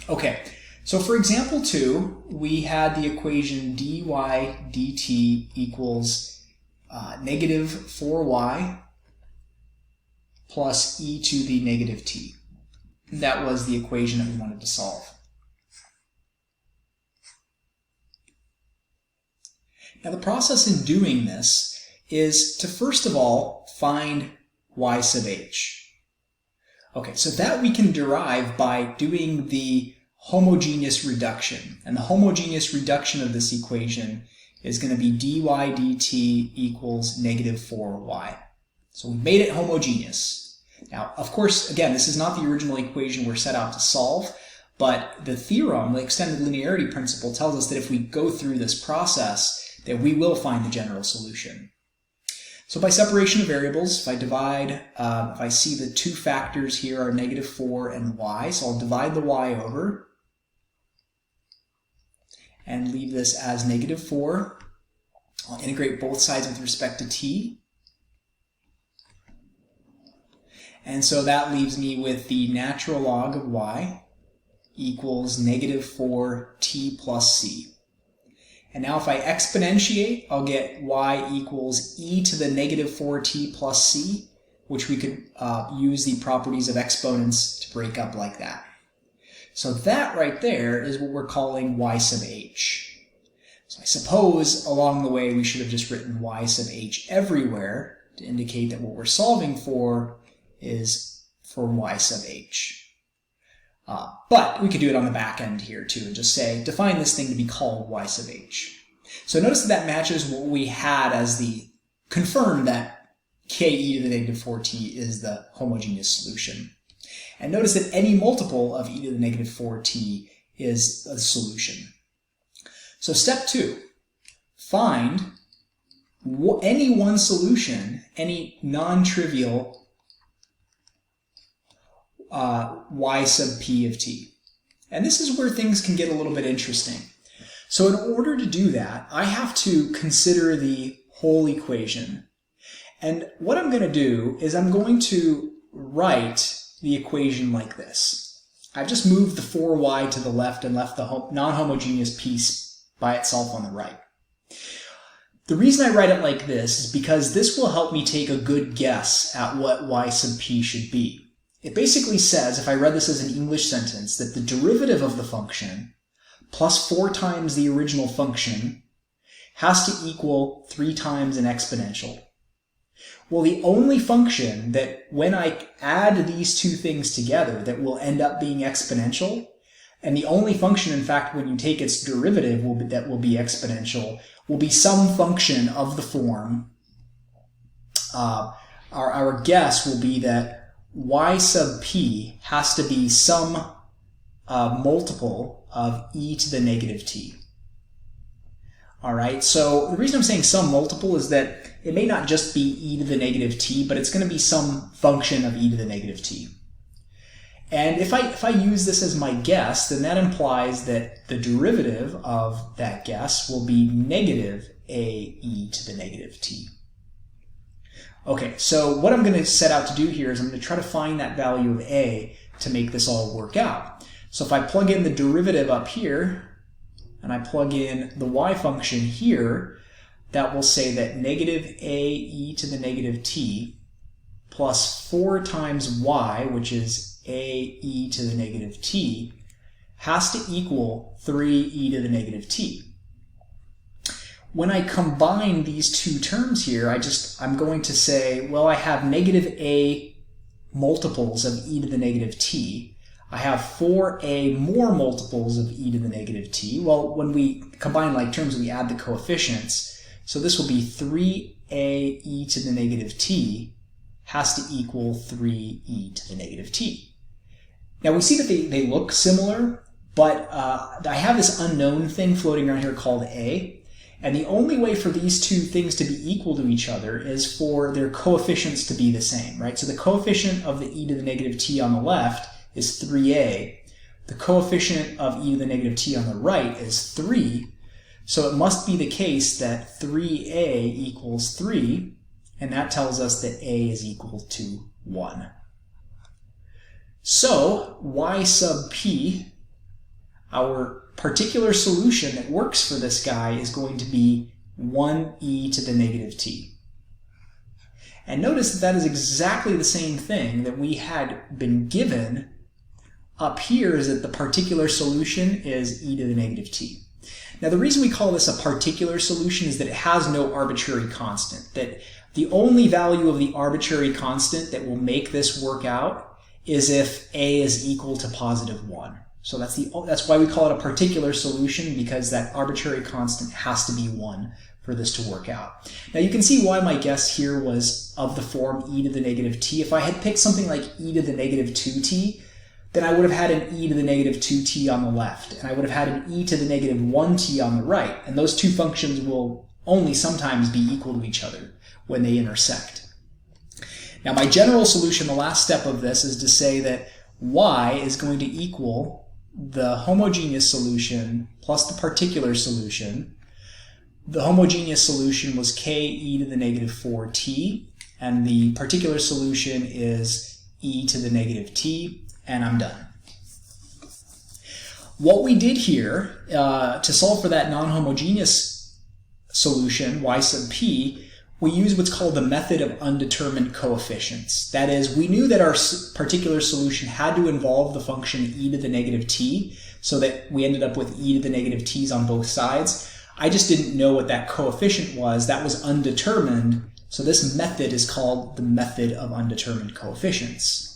Okay, so for example 2, we had the equation dy dt equals negative 4y plus e to the negative t. That was the equation that we wanted to solve. Now the process in doing this is to first of all find y sub h. Okay, so that we can derive by doing the homogeneous reduction. And the homogeneous reduction of this equation is going to be dy dt equals negative 4y. So we made it homogeneous. Now, of course, again, this is not the original equation we're set out to solve, but the theorem, the extended linearity principle, tells us that if we go through this process, that we will find the general solution. So by separation of variables, if I divide, if I see the two factors here are negative 4 and y, so I'll divide the y over and leave this as negative 4. I'll integrate both sides with respect to t. And so that leaves me with the natural log of y equals negative 4t plus c. And now if I exponentiate, I'll get y equals e to the negative 4t plus c, which we could use the properties of exponents to break up like that. So that right there is what we're calling y sub h. So I suppose along the way we should have just written y sub h everywhere to indicate that what we're solving for is for y sub h. But we could do it on the back end here too and just say, define this thing to be called y sub h. So notice that matches what we had as the, confirm that k e to the negative 4t is the homogeneous solution. And notice that any multiple of e to the negative 4t is a solution. So step 2, find any one solution, any non-trivial y sub p of t. And this is where things can get a little bit interesting. So in order to do that, I have to consider the whole equation. And what I'm going to do is I'm going to write the equation like this. I've just moved the 4y to the left and left the non-homogeneous piece by itself on the right. The reason I write it like this is because this will help me take a good guess at what y sub p should be. It basically says, if I read this as an English sentence, that the derivative of the function plus 4 times the original function has to equal 3 times an exponential. Well, the only function that when I add these two things together that will end up being exponential, and the only function, in fact, when you take its derivative that will be exponential, will be some function of the form. Our guess will be that y sub p has to be some multiple of e to the negative t. Alright, so the reason I'm saying some multiple is that it may not just be e to the negative t, but it's going to be some function of e to the negative t. And if I use this as my guess, then that implies that the derivative of that guess will be negative a e to the negative t. Okay, so what I'm going to set out to do here is I'm going to try to find that value of a to make this all work out. So if I plug in the derivative up here, and I plug in the y function here, that will say that negative a e to the negative t plus 4 times y, which is a e to the negative t, has to equal 3e to the negative t. When I combine these two terms here, I'm going to say, well, I have negative a multiples of e to the negative t. I have 4a more multiples of e to the negative t. Well, when we combine like terms, we add the coefficients. So this will be 3a e to the negative t has to equal 3e to the negative t. Now we see that they look similar, but I have this unknown thing floating around here called a. And the only way for these two things to be equal to each other is for their coefficients to be the same, right? So the coefficient of the e to the negative t on the left is 3a. The coefficient of e to the negative t on the right is 3. So it must be the case that 3a equals 3, and that tells us that a is equal to 1. So y sub p our particular solution that works for this guy is going to be 1e to the negative t. And notice that that is exactly the same thing that we had been given up here, is that the particular solution is e to the negative t. Now the reason we call this a particular solution is that it has no arbitrary constant, that the only value of the arbitrary constant that will make this work out is if a is equal to positive 1. So that's why we call it a particular solution, because that arbitrary constant has to be 1 for this to work out. Now you can see why my guess here was of the form e to the negative t. If I had picked something like e to the negative 2t, then I would have had an e to the negative 2t on the left, and I would have had an e to the negative 1t on the right, and those two functions will only sometimes be equal to each other when they intersect. Now my general solution, the last step of this, is to say that y is going to equal the homogeneous solution plus the particular solution. The homogeneous solution was k e to the negative 4t, and the particular solution is e to the negative t, and I'm done. What we did here to solve for that non-homogeneous solution, y sub p, we use what's called the method of undetermined coefficients. That is, we knew that our particular solution had to involve the function e to the negative t, so that we ended up with e to the negative t's on both sides. I just didn't know what that coefficient was. That was undetermined, so this method is called the method of undetermined coefficients.